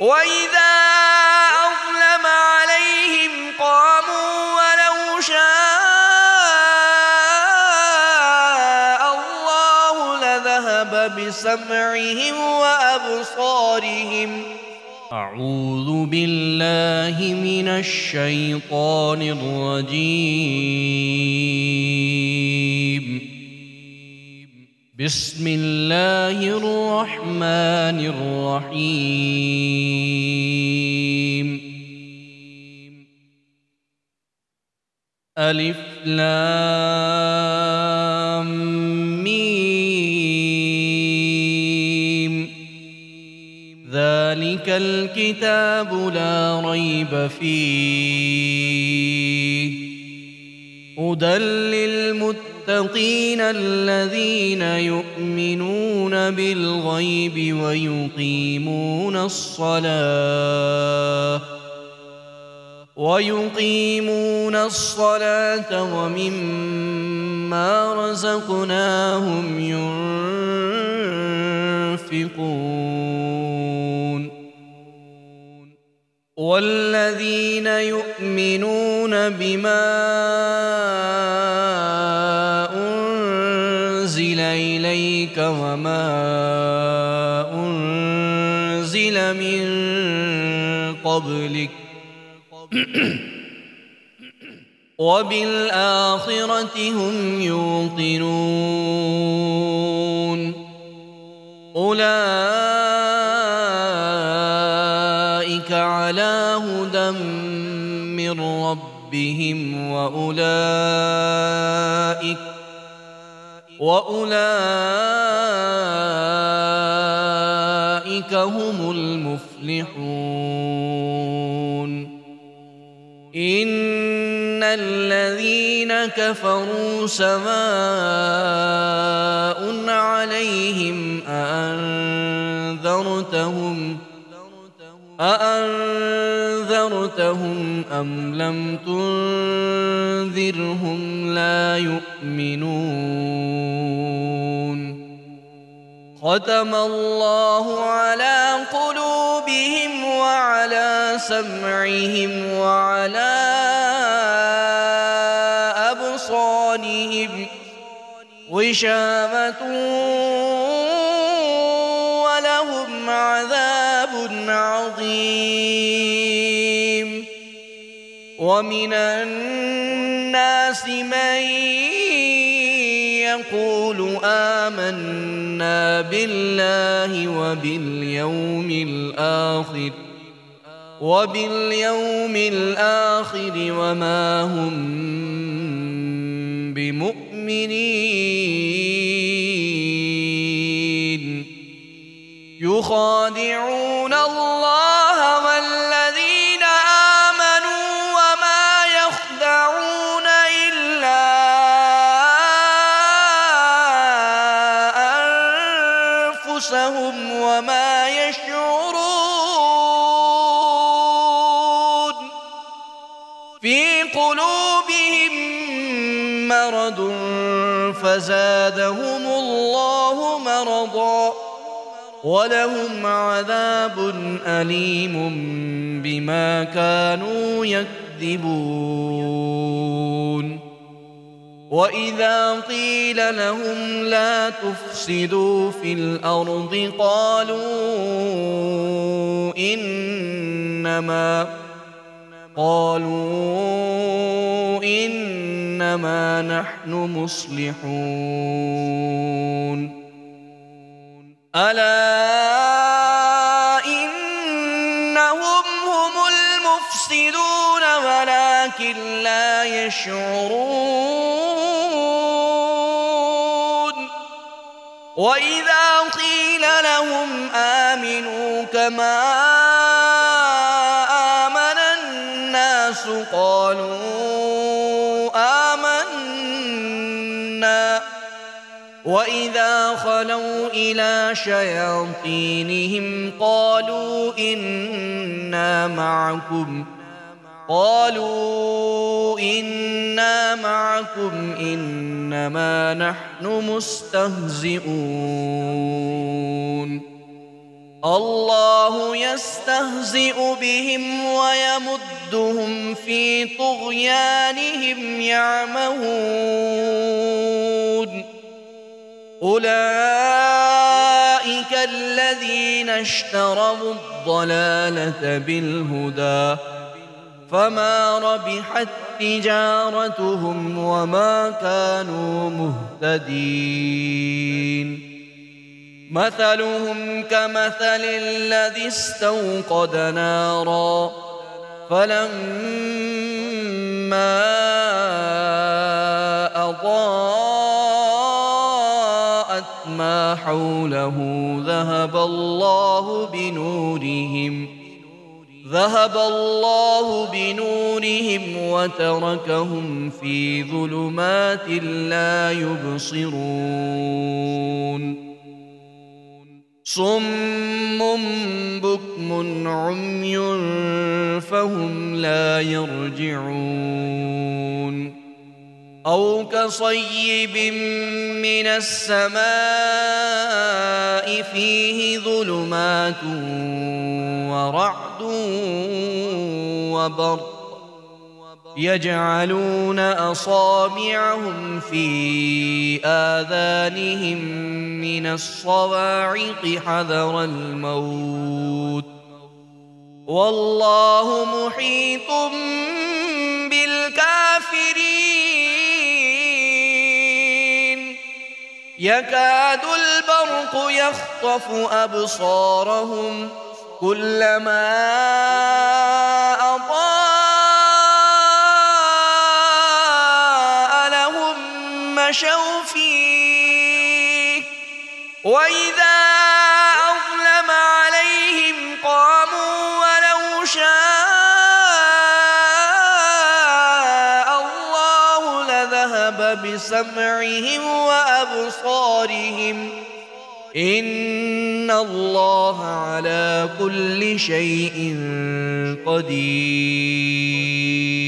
وإذا أظلم عليهم قاموا ولو شاء الله لذهب بسمعهم وأبصارهم. أعوذ بالله من الشيطان الرجيم. بسم الله الرحمن الرحيم. ألف لام ميم. ذلك الكتاب لا ريب فيه هدى للمتقين الذين يؤمنون بالغيب ويقيمون الصلاة ومما رزقناهم ينفقون. والذين يؤمنون بما أنزل إليك وما أنزل من قبلك وبالآخرة هم يوقنون. أولئك على هدى من ربهم وأولئك هم المفلحون. إن الذين كفروا سواء عليهم أأنذرتهم أم لم تنذرهم لا يؤمنون. ختم الله على قلوبهم وعلى سمعهم وعلى أبصارهم غشاوة ولهم عذاب عظيم. ومن الناس من يقول آمنا بالله وباليوم الآخر وما هم بمؤمنين. يخادعون الله والذين آمنوا وما يخدعون إلا أنفسهم وما يشعرون. في قلوبهم مرض فزادهم الله مرضا ولهم عذاب أليم بما كانوا يكذبون. وإذا قيل لهم لا تفسدوا في الأرض قالوا إنما نحن مصلحون. ألا إنهم هم المفسدون ولكن لا يشعرون. وإذا قيل لهم آمنوا كما آمن الناس قالوا آمنا. وإذا خلوا إلى شياطينهم قالوا إنا معكم إنما نحن مستهزئون. الله يستهزئ بهم ويمدهم في طغيانهم يعمهون أولئك الذين اشتروا الضلالة بالهدى فما ربحت تجارتهم وما كانوا مهتدين مثلهم كمثل الذي استوقد نارا فلما أضاءت ما حوله ذهب الله بنورهم وتركهم في ظلمات لا يبصرون صم بكم عمي فهم لا يرجعون أو كصيب من السماء فيه ظلمات ورعد وبرق يجعلون أصابعهم في آذانهم من الصواعق حذر الموت والله محيط بالكافرين يكاد البرق يخطف أبصارهم كلما أضاء لهم مشوا فيه وإذا أظلم عليهم قاموا ولو شاء الله لذهب بسمعهم وأبصارهم إن الله على كل شيء قدير